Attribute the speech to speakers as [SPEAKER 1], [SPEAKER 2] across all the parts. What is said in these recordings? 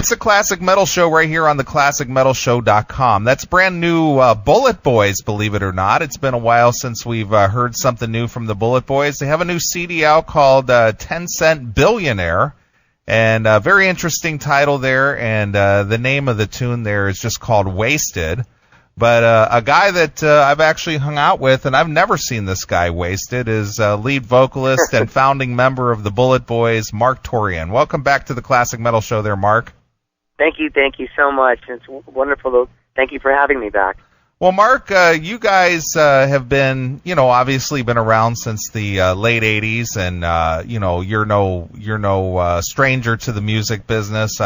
[SPEAKER 1] It's a Classic Metal Show right here on the ClassicMetalShow.com. That's brand new BulletBoys, believe it or not. It's been a while since we've heard something new from the BulletBoys. They have a new CD out called 10 Cent Billionaire, and a very interesting title there, and the name of the tune there is just called Wasted. But a guy that I've actually hung out with, and I've never seen this guy wasted, is lead vocalist and founding member of the BulletBoys, Marq Torien. Welcome back to the Classic Metal Show there, Mark.
[SPEAKER 2] Thank you so much. It's wonderful. Thank you for having me back.
[SPEAKER 1] Well, Mark, you guys have been, obviously been around since the late 80s, and, you're no stranger to the music business.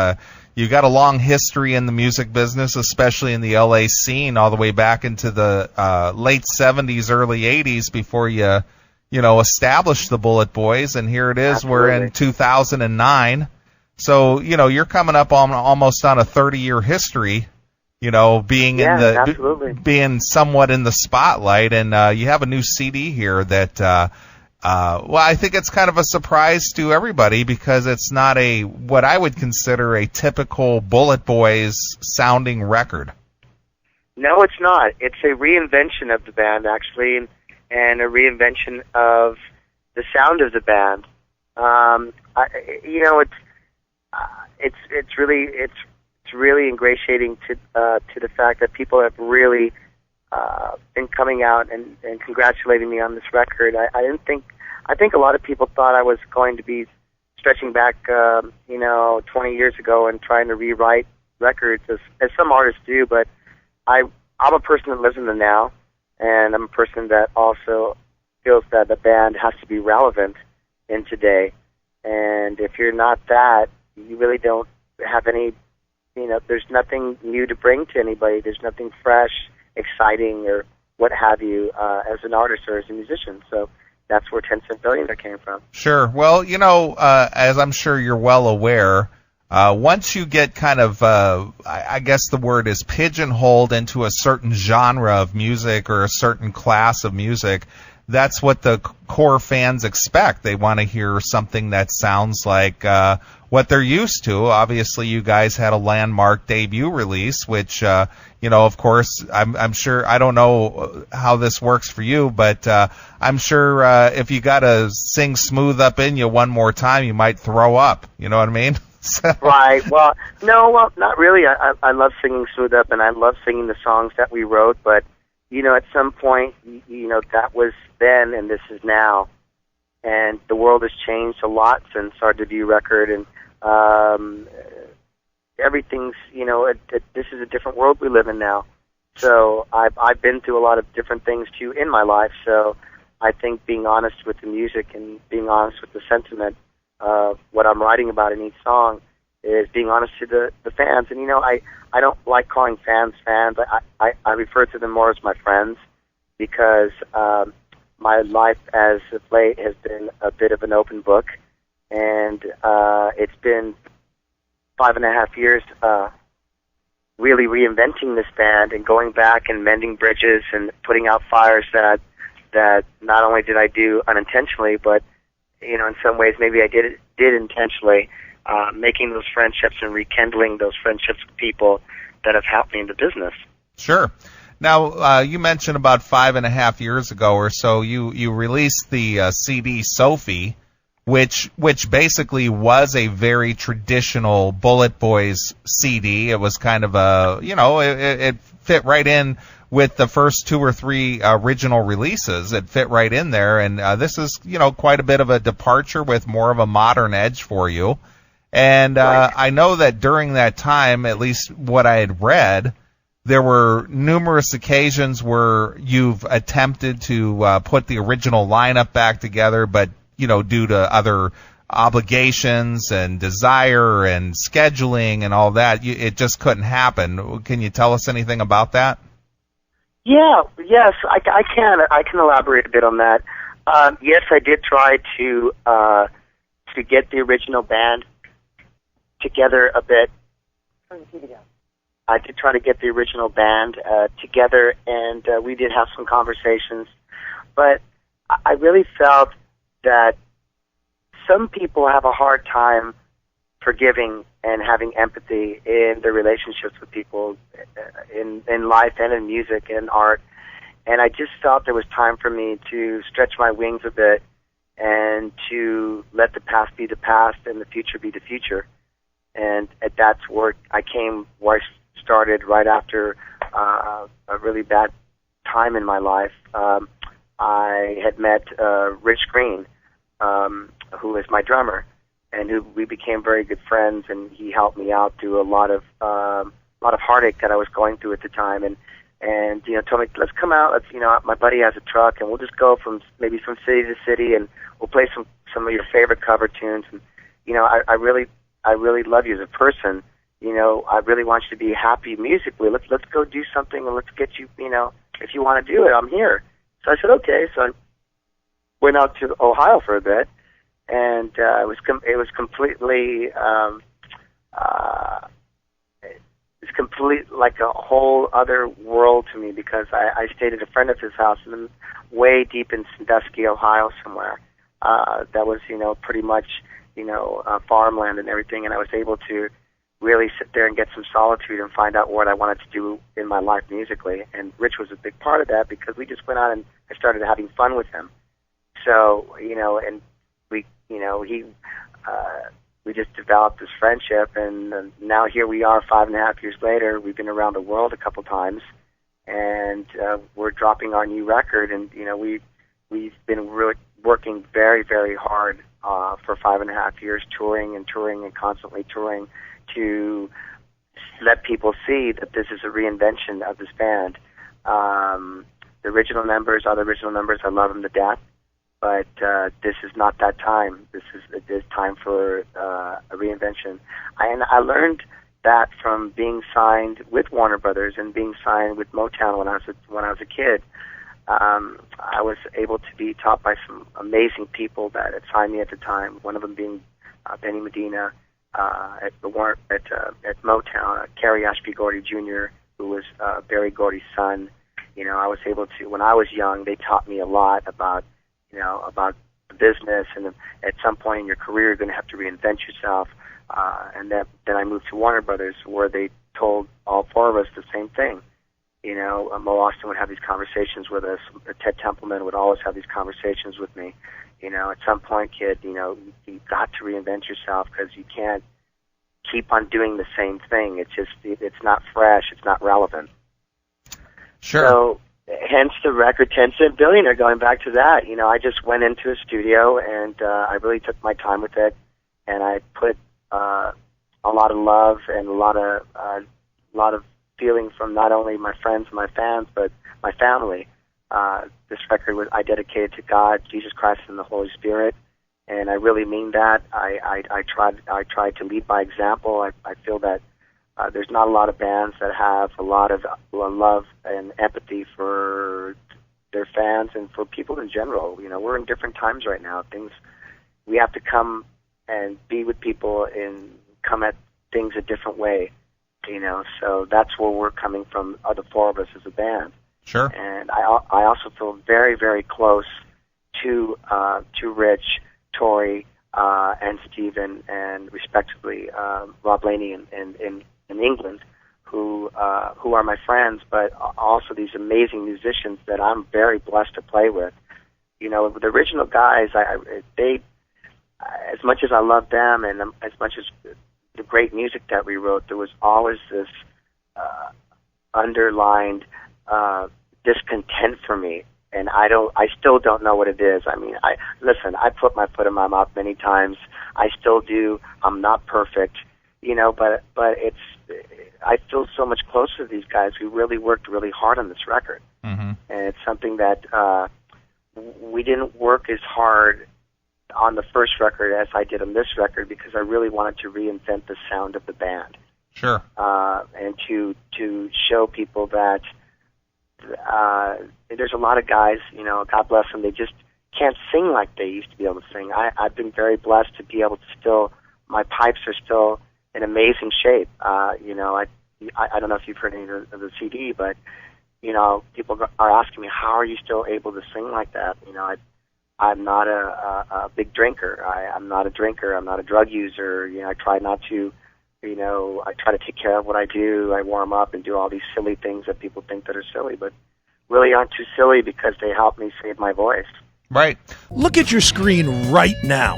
[SPEAKER 1] You got a long history in the music business, especially in the LA scene, all the way back into the late 70s, early 80s before you established the BulletBoys, and here it is.
[SPEAKER 2] Absolutely.
[SPEAKER 1] We're in 2009. So, you're coming up on almost on a 30-year history, being being somewhat in the spotlight, and you have a new CD here that I think it's kind of a surprise to everybody because it's not what I would consider a typical BulletBoys sounding record.
[SPEAKER 2] No, it's not. It's a reinvention of the band, actually, and a reinvention of the sound of the band. It's really ingratiating to the fact that people have really been coming out and congratulating me on this record. I think a lot of people thought I was going to be stretching back, 20 years ago and trying to rewrite records as some artists do. But I'm a person that lives in the now, and I'm a person that also feels that the band has to be relevant in today. And if you're not that, you really don't have any. There's nothing new to bring to anybody. There's nothing fresh, exciting, or what have you as an artist or as a musician. So that's where 10 Cent Billionaire came from.
[SPEAKER 1] Sure. Well, as I'm sure you're well aware, once you get kind of, I guess the word is pigeonholed into a certain genre of music or a certain class of music, that's what the core fans expect. They want to hear something that sounds like what they're used to. Obviously, you guys had a landmark debut release, which, of course, I'm sure, I don't know how this works for you, but I'm sure if you got to sing Smooth Up In You one more time, you might throw up. You know what I mean?
[SPEAKER 2] Right. Well, not really. I love singing Smooth Up, and I love singing the songs that we wrote, but at some point, that was then and this is now. And the world has changed a lot since our debut record, and everything's, this is a different world we live in now. So I've been through a lot of different things, too, in my life. So I think being honest with the music and being honest with the sentiment of what I'm writing about in each song is being honest to the fans. And, I don't like calling fans. I refer to them more as my friends because my life as of late has been a bit of an open book. And it's been 5.5 years really reinventing this band and going back and mending bridges and putting out fires that not only did I do unintentionally, but, in some ways maybe I did intentionally, making those friendships and rekindling those friendships with people that have helped me in the business.
[SPEAKER 1] Sure. Now, you mentioned about 5.5 years ago or so, you released the CD Sophie, which basically was a very traditional BulletBoys CD. It was kind of it fit right in with the first 2 or 3 original releases. It fit right in there, and this is, quite a bit of a departure with more of a modern edge for you. And
[SPEAKER 2] right.
[SPEAKER 1] I know that during that time, at least what I had read, there were numerous occasions where you've attempted to put the original lineup back together, but, due to other obligations and desire and scheduling and all that, it just couldn't happen. Can you tell us anything about that?
[SPEAKER 2] Yes, I can. I can elaborate a bit on that. Yes, I did try to get the original band together a bit. I did try to get the original band together, and we did have some conversations. But I really felt that some people have a hard time forgiving and having empathy in their relationships with people, in life and in music and art. And I just felt there was time for me to stretch my wings a bit and to let the past be the past and the future be the future. And that's where I started right after a really bad time in my life. I had met Rich Green, who is my drummer, and we became very good friends, and he helped me out through a lot of heartache that I was going through at the time, and told me, let's come out, my buddy has a truck, and we'll just go from city to city, and we'll play some of your favorite cover tunes, and I really love you as a person. I really want you to be happy musically. Let's go do something, and let's get you, if you want to do it, I'm here. So I said, okay. So I went out to Ohio for a bit, and it was completely it's complete, like a whole other world to me, because I stayed at a friend of his house and way deep in Sandusky, Ohio, somewhere. That was pretty much farmland and everything, and I was able to really sit there and get some solitude and find out what I wanted to do in my life musically. And Rich was a big part of that, because we just went out and I started having fun with him. So, and we just developed this friendship, and now here we are 5.5 years later. We've been around the world a couple times, and we're dropping our new record, and we've been really working very, very hard for 5.5 years, touring and constantly touring, to let people see that this is a reinvention of this band. The original members are the original members. I love them to death, but this is not that time. This is time for a reinvention. I learned that from being signed with Warner Brothers and being signed with Motown when I was a kid. I was able to be taught by some amazing people that had signed me at the time. One of them being Benny Medina at Motown, Kerry Ashby Gordy Jr., who was Barry Gordy's son. I was able to, when I was young, they taught me a lot about the business, and at some point in your career, you're going to have to reinvent yourself. And then I moved to Warner Brothers, where they told all four of us the same thing. Mo Austin would have these conversations with us. Ted Templeman would always have these conversations with me. At some point, kid, you've got to reinvent yourself, because you can't keep on doing the same thing. It's not fresh. It's not relevant.
[SPEAKER 1] Sure.
[SPEAKER 2] So, hence the record 10 Cent Billionaire, going back to that. I just went into a studio, and I really took my time with it, and I put a lot of love and a lot of feeling from not only my friends and my fans, but my family. This record I dedicated to God, Jesus Christ, and the Holy Spirit, and I really mean that. I tried to lead by example. I feel that there's not a lot of bands that have a lot of love and empathy for their fans and for people in general. We're in different times right now. We have to come and be with people and come at things a different way. So that's where we're coming from, the four of us as a band.
[SPEAKER 1] Sure.
[SPEAKER 2] And I also feel very, very close to Rich, Tori, and Stephen, and respectively Rob Laney in England, who are my friends, but also these amazing musicians that I'm very blessed to play with. The original guys, they, as much as I love them, and as much as the great music that we wrote, there was always this underlined discontent for me, and I still don't know what it is. I mean, I put my foot in my mouth many times. I still do. I'm not perfect, but I feel so much closer to these guys who really worked really hard on this record.
[SPEAKER 1] Mm-hmm.
[SPEAKER 2] And it's something that we didn't work as hard on the first record as I did on this record, because I really wanted to reinvent the sound of the band.
[SPEAKER 1] Sure.
[SPEAKER 2] And to show people that there's a lot of guys, God bless them, they just can't sing like they used to be able to sing. I've been very blessed to be able to my pipes are still in amazing shape. I don't know if you've heard any of the CD, but, people are asking me, how are you still able to sing like that? I'm not a big drinker. I'm not a drinker. I'm not a drug user. I try not to, I try to take care of what I do. I warm up and do all these silly things that people think that are silly, but really aren't too silly because they help me save my voice.
[SPEAKER 1] Right.
[SPEAKER 3] Look at your screen right now.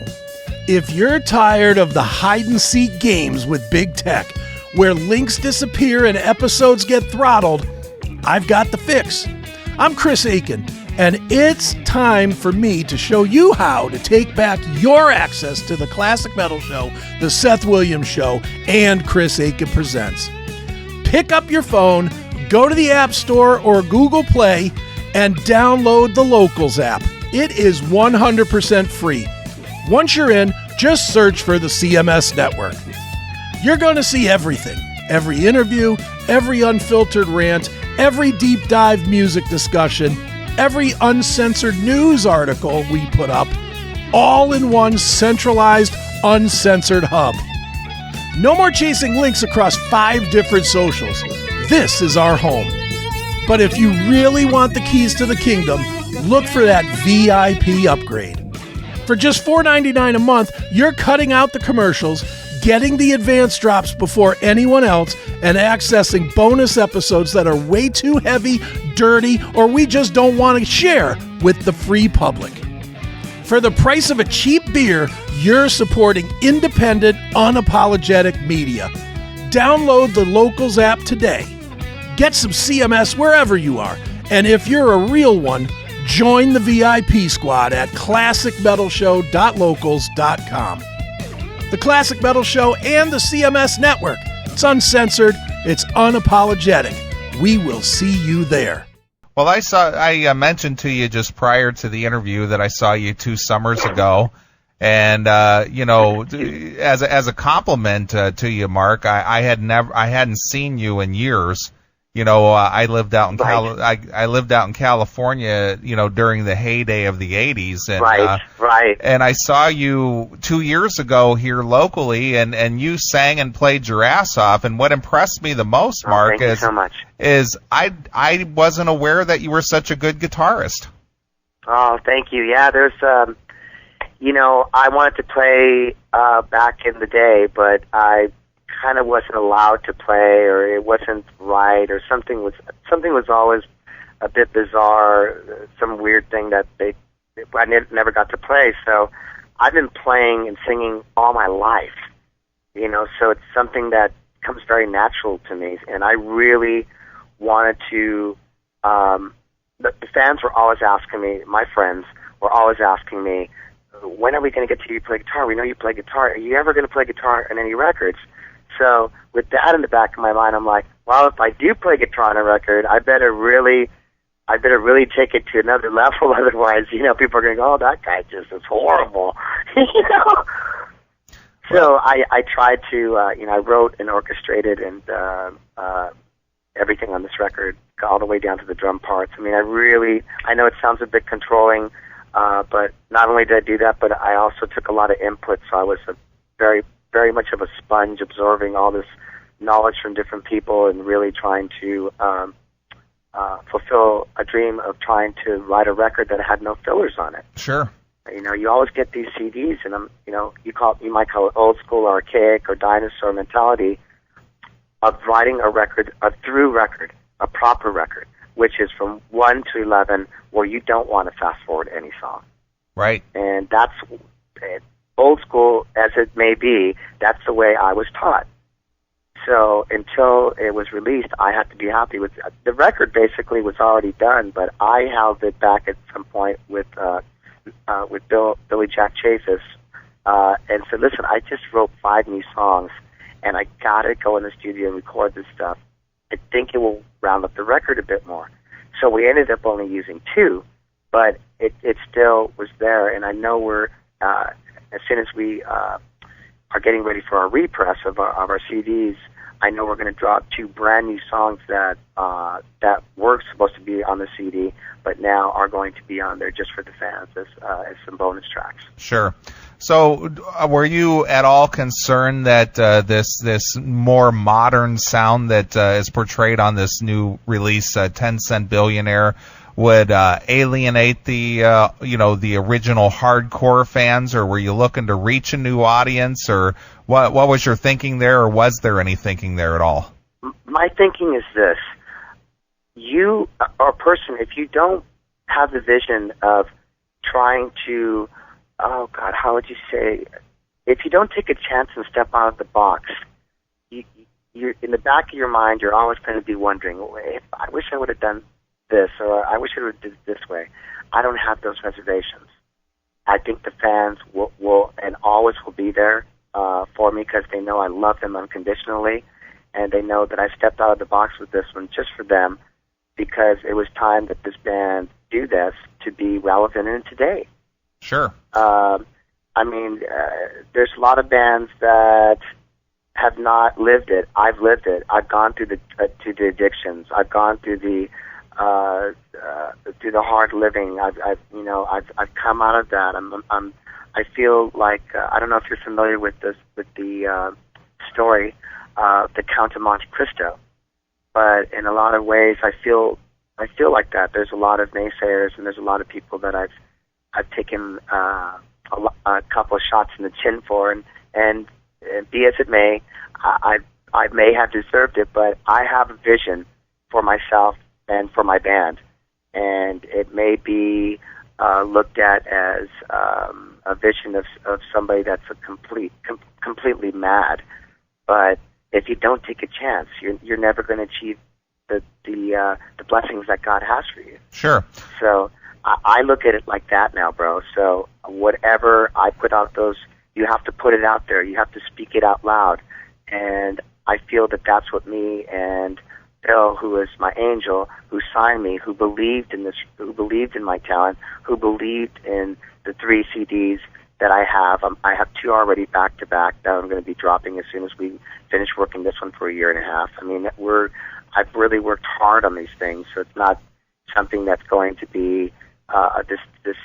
[SPEAKER 3] If you're tired of the hide-and-seek games with big tech, where links disappear and episodes get throttled, I've got the fix. I'm Chris Aiken, and it's time for me to show you how to take back your access to the Classic Metal Show, the Seth Williams Show, and Chris Aiken Presents. Pick up your phone, go to the App Store or Google Play, and download the Locals app. It is 100% free. Once you're in, just search for the CMS Network. You're going to see everything. Every interview, every unfiltered rant, every deep dive music discussion, every uncensored news article we put up, all in one centralized, uncensored hub. No more chasing links across 5 different socials. This is our home. But if you really want the keys to the kingdom, look for that VIP upgrade. For just $4.99 a month, you're cutting out the commercials, getting the advanced drops before anyone else, and accessing bonus episodes that are way too heavy, dirty, or we just don't want to share with the free public. For the price of a cheap beer, you're supporting independent, unapologetic media. Download the Locals app today. Get some CMS wherever you are, and if you're a real one, join the VIP squad at classicmetalshow.locals.com. The Classic Metal Show and the CMS Network. It's uncensored. It's unapologetic. We will see you there.
[SPEAKER 1] Well, I mentioned to you just prior to the interview that I saw you 2 summers ago, and as a compliment to you, Mark, I hadn't seen you in years. I lived out in I lived out in California, during the heyday of the 80s, and
[SPEAKER 2] right.
[SPEAKER 1] And I saw you 2 years ago here locally, and you sang and played your ass off. And what impressed me the most, Mark,
[SPEAKER 2] thank you so much.
[SPEAKER 1] is I wasn't aware that you were such a good guitarist.
[SPEAKER 2] Oh, thank you. Yeah, there's I wanted to play back in the day, but I kind of wasn't allowed to play, or it wasn't right, or something was always a bit bizarre, some weird thing that I never got to play. So I've been playing and singing all my life, so it's something that comes very natural to me, and I really wanted to. The fans were always asking me, my friends were always asking me, when are we going to get to you play guitar? We know you play guitar. Are you ever going to play guitar on any records? So with that in the back of my mind, I'm like, well, if I do play guitar on a record, I better really take it to another level. Otherwise, people are going to go, oh, that guy just is horrible. So I tried to, I wrote and orchestrated and everything on this record, all the way down to the drum parts. I know it sounds a bit controlling, but not only did I do that, but I also took a lot of input. So I was a very much of a sponge, absorbing all this knowledge from different people and really trying to fulfill a dream of trying to write a record that had no fillers on it.
[SPEAKER 1] Sure.
[SPEAKER 2] You always get these CDs, and you might call it old school, or archaic, or dinosaur mentality of writing a record, a through record, a proper record, which is from 1 to 11, where you don't want to fast forward any song.
[SPEAKER 1] Right.
[SPEAKER 2] And that's old school as it may be, that's the way I was taught. So until it was released, I had to be happy with it. The record. Basically was already done, but I held it back at some point with Billy Jack Chaffis, and said, listen, I just wrote 5 new songs, and I got to go in the studio and record this stuff. I think it will round up the record a bit more. So we ended up only using 2, but it still was there, and I know we're as soon as we are getting ready for our repress of our CDs, I know we're going to drop 2 brand new songs that were supposed to be on the CD, but now are going to be on there just for the fans as some bonus tracks.
[SPEAKER 1] Sure. So, were you at all concerned that this more modern sound that is portrayed on this new release, 10 Cent Billionaire, would alienate the the original hardcore fans, or were you looking to reach a new audience, or what was your thinking there, or was there any thinking there at all?
[SPEAKER 2] My thinking is this: you are a person, if you don't have the vision of trying to, oh God, how would you say, if you don't take a chance and step out of the box, you're in the back of your mind, you're always going to be wondering, I wish I would have done this, or I wish I would have did it this way. I don't have those reservations. I think the fans will and always will be there for me, because they know I love them unconditionally, and they know that I stepped out of the box with this one just for them, because it was time that this band do this to be relevant in today.
[SPEAKER 1] Sure.
[SPEAKER 2] There's a lot of bands that have not lived it. I've lived it. I've gone through to the addictions. I've gone through the hard living. I've come out of that. I feel like I don't know if you're familiar with the story the Count of Monte Cristo, but in a lot of ways I feel like that. There's a lot of naysayers, and there's a lot of people that I've taken a couple of shots in the chin for, and be as it may, I may have deserved it, but I have a vision for myself and for my band, and it may be looked at as a vision of somebody that's completely mad, but if you don't take a chance, you're never going to achieve the blessings that God has for you.
[SPEAKER 1] Sure.
[SPEAKER 2] So I look at it like that now, bro. So whatever I put out, you have to put it out there. You have to speak it out loud. And I feel that that's what me and Bill, who is my angel, who signed me, who believed in this, who believed in my talent, who believed in the 3 CDs that I have. I have 2 already back to back that I'm going to be dropping as soon as we finish working this one for a year and a half. I mean, I've really worked hard on these things, so it's not something that's going to be this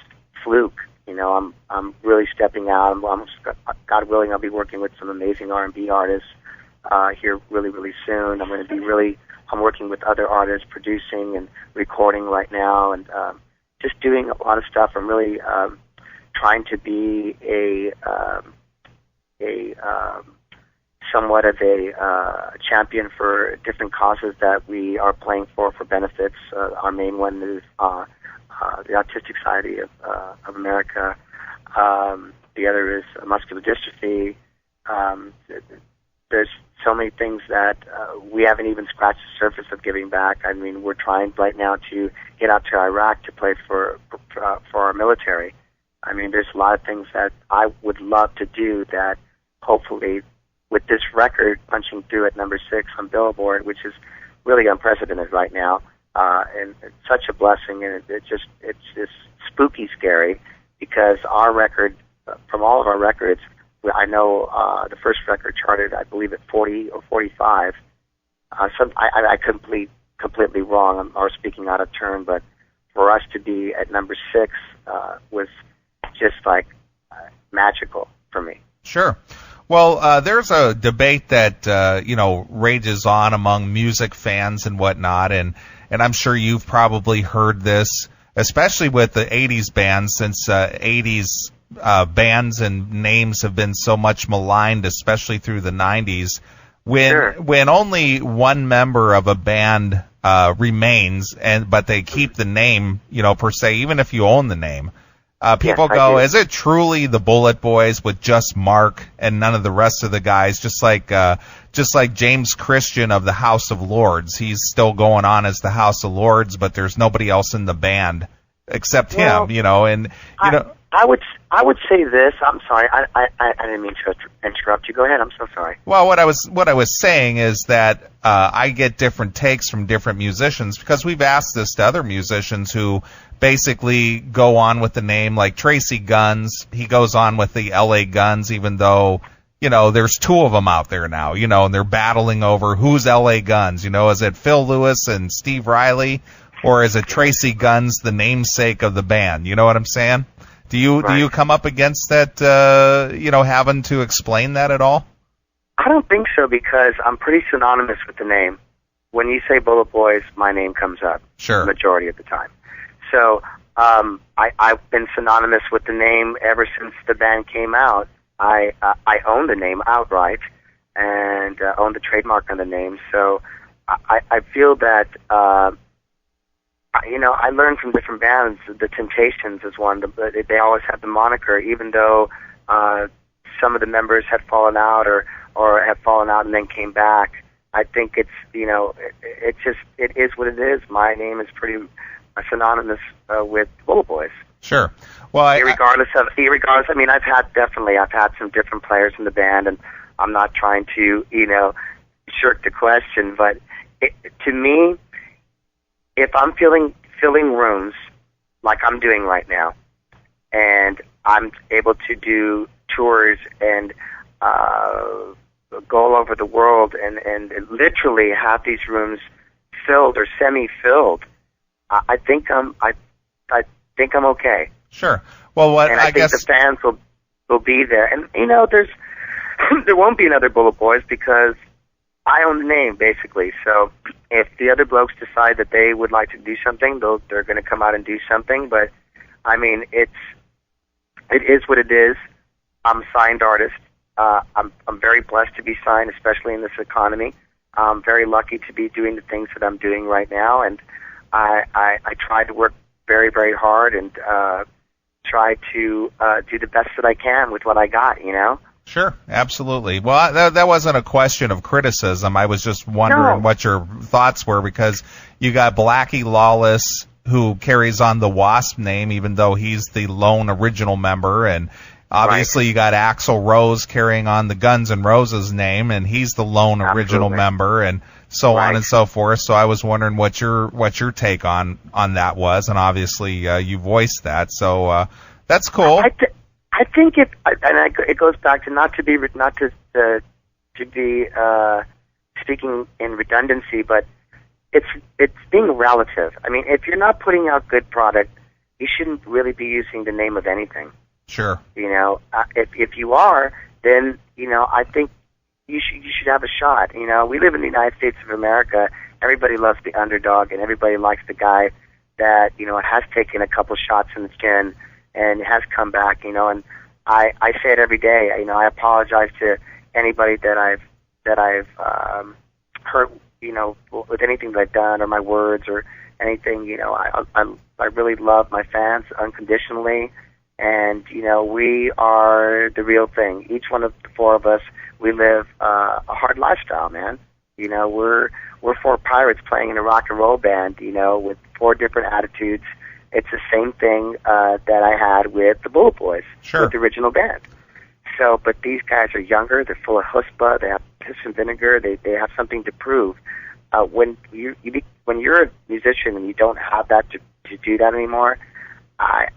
[SPEAKER 2] fluke. You know, I'm really stepping out. God willing, I'll be working with some amazing R&B artists here really, really soon. I'm working with other artists, producing and recording right now, and just doing a lot of stuff. I'm really trying to be a somewhat of a champion for different causes that we are playing for benefits. Our main one is the Autistic Society of America. The other is muscular dystrophy. There's so many things that we haven't even scratched the surface of giving back. I mean, we're trying right now to get out to Iraq to play for our military. I mean, there's a lot of things that I would love to do that hopefully with this record punching through at number 6 on Billboard, which is really unprecedented right now, and it's such a blessing, and it's just spooky scary, because our record, from all of our records, I know the first record charted, I believe, at 40 or 45. I completely wrong, or speaking out of turn, but for us to be at number 6 was just like magical for me.
[SPEAKER 1] Sure. Well, there's a debate that rages on among music fans and whatnot, and I'm sure you've probably heard this, especially with the 80s bands, since 80s bands and names have been so much maligned, especially through the 90s. When only one member of a band remains, but they keep the name, per se, even if you own the name. People go, is it truly the BulletBoys with just Marq and none of the rest of the guys? Just like James Christian of the House of Lords, he's still going on as the House of Lords, but there's nobody else in the band except him.
[SPEAKER 2] I would say this. I'm sorry, I didn't mean to interrupt you. Go ahead. I'm so sorry.
[SPEAKER 1] Well, what I was saying is that I get different takes from different musicians, because we've asked this to other musicians who basically go on with the name, like Tracy Guns. He goes on with the LA Guns, even though there's 2 of them out there now, and they're battling over who's LA Guns. Is it Phil Lewis and Steve Riley, or is it Tracy Guns, the namesake of the band? You know what I'm saying? Do you come up against that, having to explain that at all?
[SPEAKER 2] I don't think so, because I'm pretty synonymous with the name. When you say BulletBoys, my name comes up.
[SPEAKER 1] Sure.
[SPEAKER 2] The majority of the time. So I've been synonymous with the name ever since the band came out. I own the name outright and own the trademark on the name. So I feel that, I learned from different bands. The Temptations is one. They always had the moniker, even though some of the members had fallen out or had fallen out and then came back. I think it's, it is what it is. My name is pretty synonymous with BulletBoys.
[SPEAKER 1] Sure. Well,
[SPEAKER 2] irregardless, I mean, I've had some different players in the band, and I'm not trying to, shirk the question, but to me, if I'm filling rooms like I'm doing right now, and I'm able to do tours and go all over the world and literally have these rooms filled or semi-filled, I think I'm okay.
[SPEAKER 1] Sure. Well,
[SPEAKER 2] I think the fans will be there, and there's there won't be another BulletBoys because I own the name basically. So if the other blokes decide that they would like to do something, they're going to come out and do something. But I mean, it is what it is. I'm a signed artist. I'm very blessed to be signed, especially in this economy. I'm very lucky to be doing the things that I'm doing right now, and I try to work very, very hard and try to do the best that I can with what I got,
[SPEAKER 1] Sure, absolutely. Well, that wasn't a question of criticism. I was just wondering what your thoughts were, because you got Blackie Lawless, who carries on the Wasp name, even though he's the lone original member, and obviously you got Axl Rose carrying on the Guns N' Roses name, and he's the lone original member, and so on and so forth. So I was wondering what your take on that was, and obviously you voiced that. So that's cool.
[SPEAKER 2] I think it goes back to not to be speaking in redundancy, but it's being relative. I mean, if you're not putting out good product, you shouldn't really be using the name of anything.
[SPEAKER 1] Sure.
[SPEAKER 2] If you are, then I think you should have a shot. We live in the United States of America. Everybody loves the underdog, and everybody likes the guy that has taken a couple shots in the chin and has come back. And I say it every day. I apologize to anybody that I've hurt. With anything that I've done or my words or anything. I really love my fans unconditionally. And, we are the real thing. Each one of the four of us, we live a hard lifestyle, man. We're four pirates playing in a rock and roll band, with four different attitudes. It's the same thing that I had with the BulletBoys, with the original band. So, but these guys are younger. They're full of chutzpah. They have piss and vinegar. They have something to prove. When you're a musician and you don't have that to do that anymore, I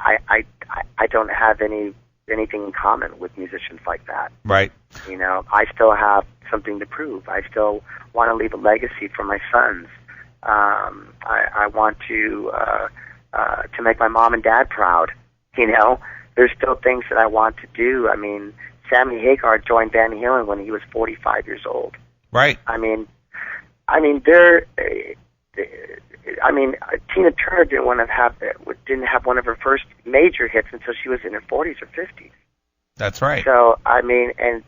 [SPEAKER 2] don't have anything in common with musicians like that.
[SPEAKER 1] Right.
[SPEAKER 2] I still have something to prove. I still want to leave a legacy for my sons. I want to make my mom and dad proud. There's still things that I want to do. I mean, Sammy Hagar joined Van Halen when he was 45 years old.
[SPEAKER 1] Right.
[SPEAKER 2] Tina Turner didn't have one of her first major hits until she was in her 40s or 50s.
[SPEAKER 1] That's right.
[SPEAKER 2] So, and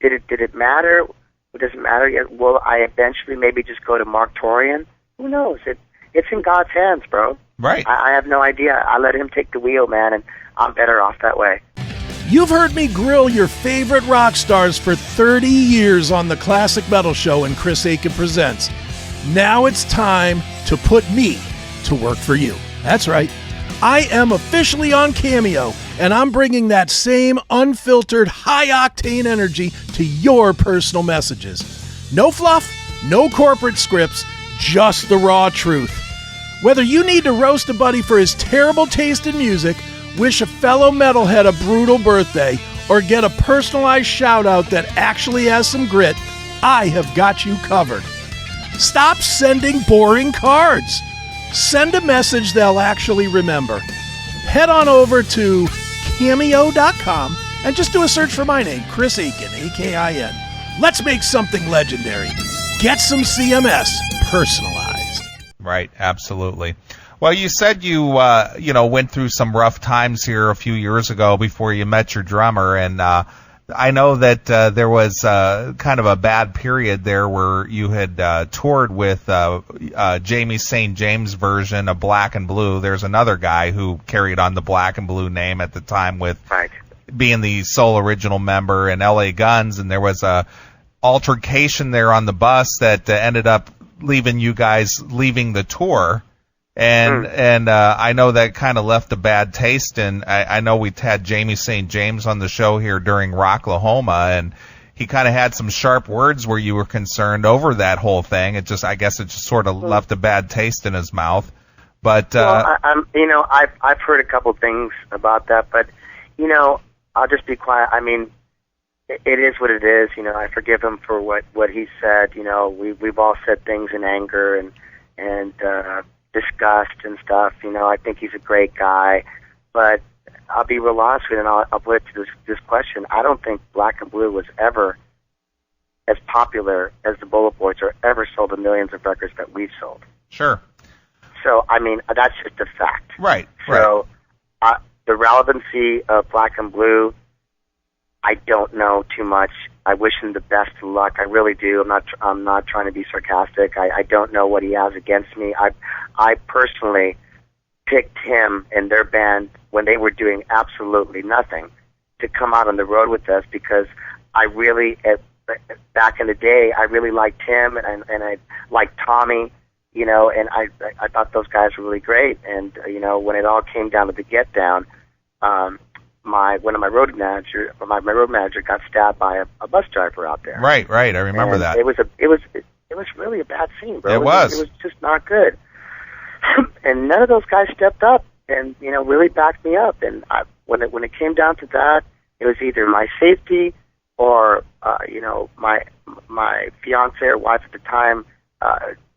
[SPEAKER 2] did it matter? It doesn't matter yet. Will I eventually maybe just go to Marq Torien? Who knows? It's in God's hands, bro.
[SPEAKER 1] Right.
[SPEAKER 2] I have no idea. I let him take the wheel, man, and I'm better off that way.
[SPEAKER 3] You've heard me grill your favorite rock stars for 30 years on the Classic Metal Show and Chris Aiken Presents. Now it's time to put me to work for you. That's right. I am officially on Cameo, and I'm bringing that same unfiltered, high-octane energy to your personal messages. No fluff, no corporate scripts, just the raw truth. Whether you need to roast a buddy for his terrible taste in music, wish a fellow metalhead a brutal birthday, or get a personalized shout-out that actually has some grit, I have got you covered. Stop sending boring cards. Send a message they'll actually remember. Head on over to cameo.com and just do a search for my name, Chris Aiken, A-K-I-N. Let's make something legendary. Get some CMS personalized.
[SPEAKER 1] Right, absolutely. Well, you said you went through some rough times here a few years ago before you met your drummer, and I know that there was kind of a bad period there where you had toured with Jamie St. James' version of Black and Blue. There's another guy who carried on the Black and Blue name at the time with being the sole original member in L.A. Guns, and there was a altercation there on the bus that ended up leaving you guys leaving the tour. And I know that kind of left a bad taste, and I know we had Jamie St. James on the show here during Rocklahoma, and he kind of had some sharp words where you were concerned over that whole thing. I guess it just sort of left a bad taste in his mouth. But
[SPEAKER 2] well, I've heard a couple things about that, but I'll just be quiet. I mean, it is what it is. I forgive him for what he said. We've all said things in anger and disgust and stuff. I think he's a great guy, but I'll be real honest with you, and I'll put it to this question. I don't think Black and Blue was ever as popular as the BulletBoys or ever sold the millions of records that we've sold.
[SPEAKER 1] Sure.
[SPEAKER 2] So, I mean, that's just a fact.
[SPEAKER 1] Right.
[SPEAKER 2] So, the relevancy of Black and Blue, I don't know too much. I wish him the best of luck. I really do. I'm not trying to be sarcastic. I don't know what he has against me. I personally picked him and their band when they were doing absolutely nothing to come out on the road with us because I really, back in the day, I really liked him and I liked Tommy, and I thought those guys were really great. And, when it all came down to the get down, my road manager got stabbed by a bus driver out there.
[SPEAKER 1] Right. I remember that.
[SPEAKER 2] It was really a bad scene, bro.
[SPEAKER 1] It was
[SPEAKER 2] just not good. And none of those guys stepped up and really backed me up. And when it came down to that, it was either my safety or my fiance or wife at the time.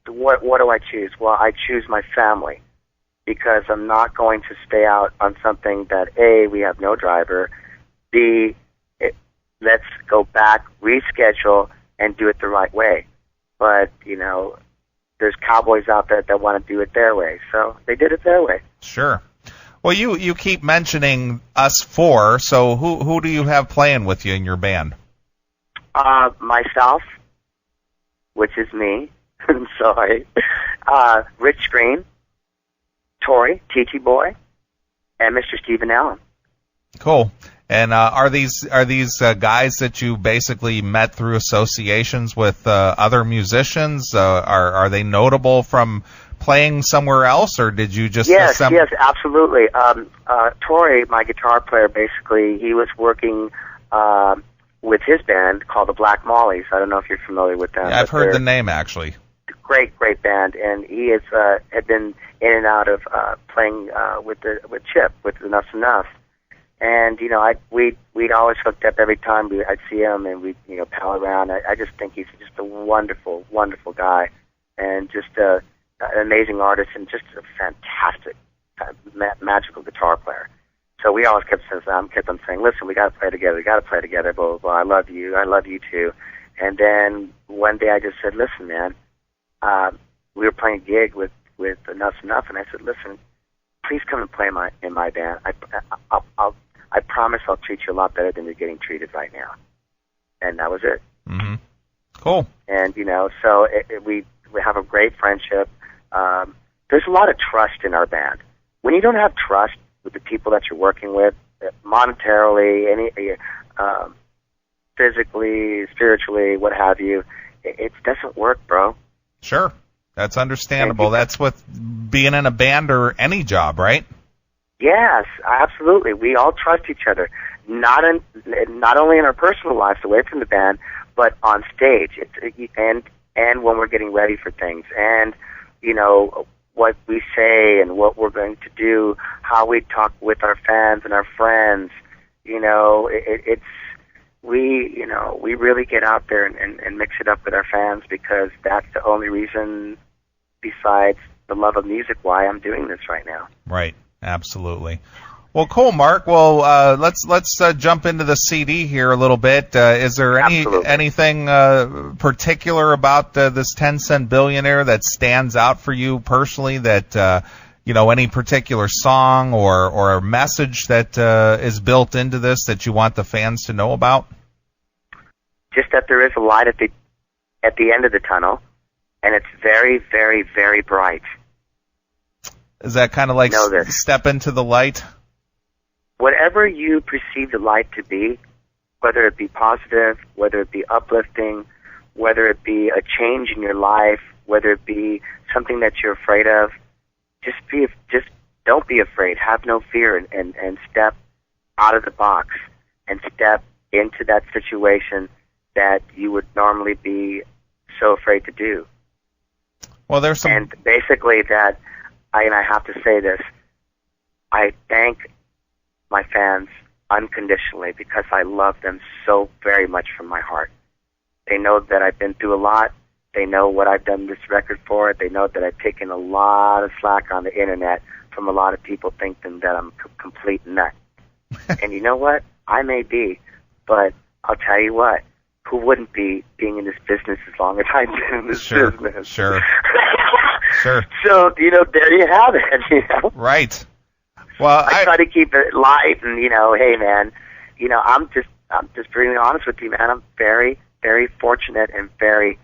[SPEAKER 2] What do I choose? Well, I choose my family. Because I'm not going to stay out on something that, A, we have no driver, B, let's go back, reschedule, and do it the right way. But, there's cowboys out there that want to do it their way. So they did it their way.
[SPEAKER 1] Sure. Well, you keep mentioning us four, so who do you have playing with you in your band?
[SPEAKER 2] Myself, which is me. I'm sorry. Rich Green. Tori, TT Boy, and Mr. Stephen Allen.
[SPEAKER 1] Cool. And are these guys that you basically met through associations with other musicians? Are they notable from playing somewhere else, or did you just
[SPEAKER 2] Yes, absolutely. Tori, my guitar player, basically, he was working with his band called the Black Mollies. I don't know if you're familiar with them.
[SPEAKER 1] Yeah, I've heard the name, actually.
[SPEAKER 2] Great band, and he had been in and out of playing with Chip with Enough's Enough, and we'd always hooked up every time I'd see him, and we'd pal around. I just think he's just a wonderful guy, and just an amazing artist, and just a fantastic, magical guitar player. So we always kept on saying, listen, we got to play together, blah blah blah. I love you too. And then one day I just said, listen, man. We were playing a gig with Enough's Enough, and I said, "Listen, please come and play in my band. I promise I'll treat you a lot better than you're getting treated right now." And that was it.
[SPEAKER 1] Mm-hmm. Cool.
[SPEAKER 2] And so we have a great friendship. There's a lot of trust in our band. When you don't have trust with the people that you're working with, monetarily, physically, spiritually, what have you, it doesn't work, bro.
[SPEAKER 1] Sure. That's understandable. That's with being in a band or any job, right?
[SPEAKER 2] Yes, absolutely. We all trust each other, not only in our personal lives away from the band, but on stage. And when we're getting ready for things, and what we say and what we're going to do, how we talk with our fans and our friends. We really get out there and mix it up with our fans, because that's the only reason, besides the love of music, why I'm doing this right now.
[SPEAKER 1] Right. Absolutely. Well, cool, Mark. Well, let's jump into the CD here a little bit. Is there anything particular about this 10-cent billionaire that stands out for you personally that any particular song or a message that is built into this that you want the fans to know about?
[SPEAKER 2] Just that there is a light at the end of the tunnel, and it's very, very, very bright.
[SPEAKER 1] Is that kind of like step into the light?
[SPEAKER 2] Whatever you perceive the light to be, whether it be positive, whether it be uplifting, whether it be a change in your life, whether it be something that you're afraid of, just don't be afraid. Have no fear, and step out of the box and step into that situation that you would normally be so afraid to do.
[SPEAKER 1] Well, there's some...
[SPEAKER 2] And basically that, and I have to say this, I thank my fans unconditionally because I love them so very much from my heart. They know that I've been through a lot. They know what I've done this record for. They know that I've taken a lot of slack on the internet from a lot of people thinking that I'm a complete nut. And you know what? I may be, but I'll tell you what, who wouldn't be being in this business as long as I've been in this business?
[SPEAKER 1] Sure. Sure.
[SPEAKER 2] So, there you have it.
[SPEAKER 1] Right. Well,
[SPEAKER 2] I try to keep it light, and hey, man, I'm just being honest with you, man. I'm very, very fortunate and very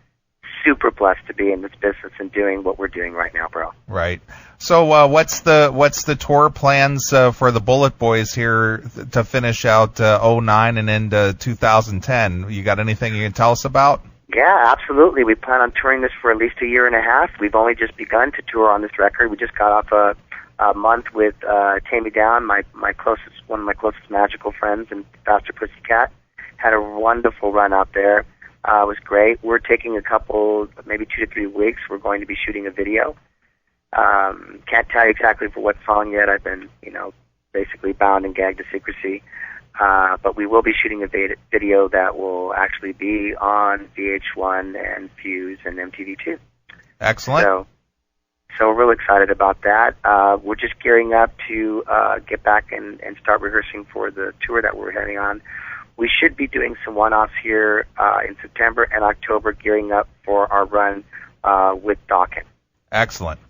[SPEAKER 2] super blessed to be in this business and doing what we're doing right now, bro.
[SPEAKER 1] Right. So, what's the tour plans for the BulletBoys here to finish out 09 and into 2010? You got anything you can tell us about?
[SPEAKER 2] Yeah, absolutely. We plan on touring this for at least a year and a half. We've only just begun to tour on this record. We just got off a month with Tammy Down, one of my closest magical friends, and Faster Pussycat. Had a wonderful run out there. It was great. We're taking a couple, maybe 2 to 3 weeks. We're going to be shooting a video. Can't tell you exactly for what song yet. I've been, basically bound and gagged to secrecy. But we will be shooting a video that will actually be on VH1 and Fuse and MTV2.
[SPEAKER 1] Excellent.
[SPEAKER 2] So we're real excited about that. We're just gearing up to get back and start rehearsing for the tour that we're heading on. We should be doing some one-offs here in September and October, gearing up for our run with Dawkins.
[SPEAKER 1] Excellent.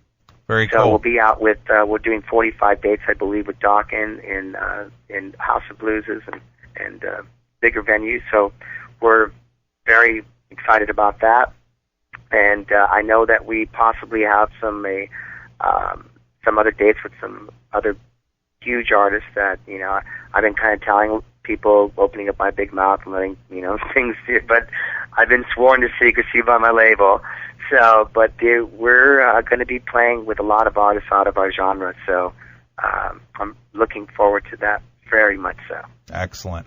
[SPEAKER 1] Very cool.
[SPEAKER 2] So we'll be out with, we're doing 45 dates, I believe, with Dawkins in House of Blueses and bigger venues. So we're very excited about that. And I know that we possibly have some other dates with some other huge artists that, I've been kind of telling people, opening up my big mouth and letting, things, but I've been sworn to secrecy by my label. So, but we're going to be playing with a lot of artists out of our genre. So I'm looking forward to that very much so.
[SPEAKER 1] Excellent.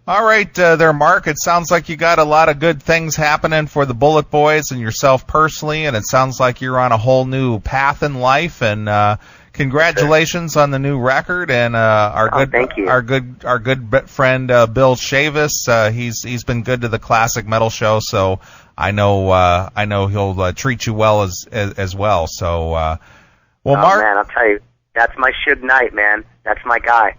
[SPEAKER 1] All right, there, Mark. It sounds like you got a lot of good things happening for the BulletBoys and yourself personally, and it sounds like you're on a whole new path in life. And congratulations on the new record. And our good friend Bill Chavis. He's been good to the Classic Metal Show, so I know he'll treat you well as well. So, Mark,
[SPEAKER 2] man, I'll tell you, that's my Suge Knight, man. That's my guy.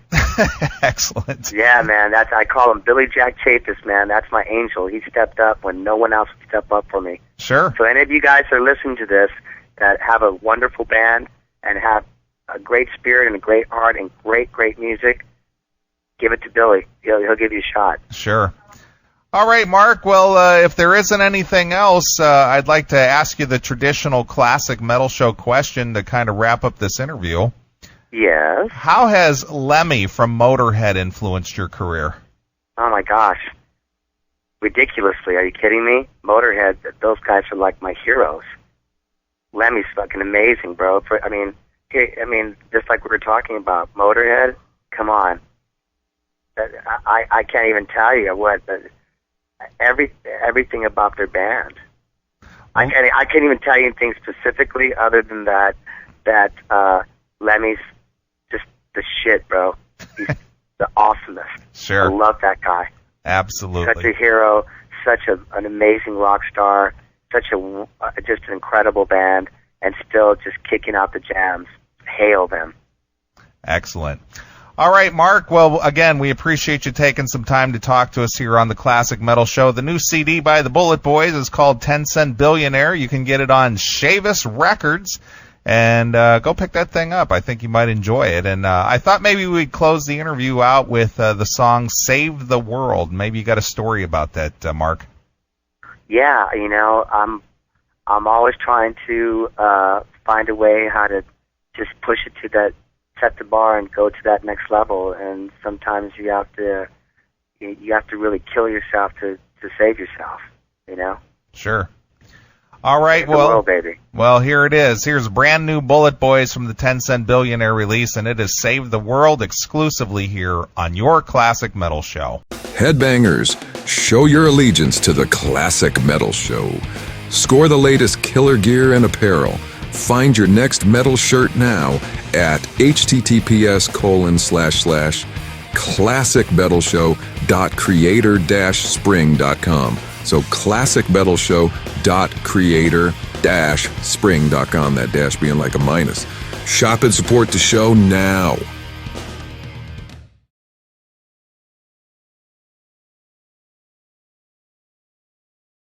[SPEAKER 1] Excellent.
[SPEAKER 2] Yeah, man. I call him Billy Jack Chapis, man. That's my angel. He stepped up when no one else would step up for me.
[SPEAKER 1] Sure.
[SPEAKER 2] So any of you guys that are listening to this that have a wonderful band and have a great spirit and a great heart and great music, give it to Billy. He'll give you a shot.
[SPEAKER 1] Sure. All right, Mark. Well, if there isn't anything else, I'd like to ask you the traditional Classic Metal Show question to kind of wrap up this interview.
[SPEAKER 2] Yes.
[SPEAKER 1] How has Lemmy from Motorhead influenced your career?
[SPEAKER 2] Oh, my gosh. Ridiculously. Are you kidding me? Motorhead, those guys are like my heroes. Lemmy's fucking amazing, bro. Just like we were talking about, Motorhead, come on. I can't even tell you what, everything about their band. I can't even tell you anything specifically other than that Lemmy's just the shit, bro. He's the awesomest.
[SPEAKER 1] Sure.
[SPEAKER 2] I love that guy.
[SPEAKER 1] Absolutely.
[SPEAKER 2] Such a hero, such an amazing rock star, just an incredible band, and still just kicking out the jams. Hail them.
[SPEAKER 1] Excellent. All right, Mark. Well, again, we appreciate you taking some time to talk to us here on the Classic Metal Show. The new CD by the BulletBoys is called 10 Cent Billionaire. You can get it on Chavis Records. And go pick that thing up. I think you might enjoy it. And I thought maybe we'd close the interview out with the song Save the World. Maybe you got a story about that, Marq.
[SPEAKER 2] Yeah, I'm always trying to find a way how to just push it to that, set the bar and go to that next level. And sometimes you have to really kill yourself to save yourself,
[SPEAKER 1] Sure. All right,
[SPEAKER 2] Save the world, baby.
[SPEAKER 1] Well, here it is. Here's brand new BulletBoys from the 10-cent billionaire release, and it is Save the World exclusively here on your Classic Metal Show.
[SPEAKER 4] Headbangers, show your allegiance to the Classic Metal Show. Score the latest killer gear and apparel. Find your next metal shirt now at https://classicmetalshow.creator-spring.com. So classicmetalshow.creator-spring.com, that dash being like a minus. Shop and support the show now.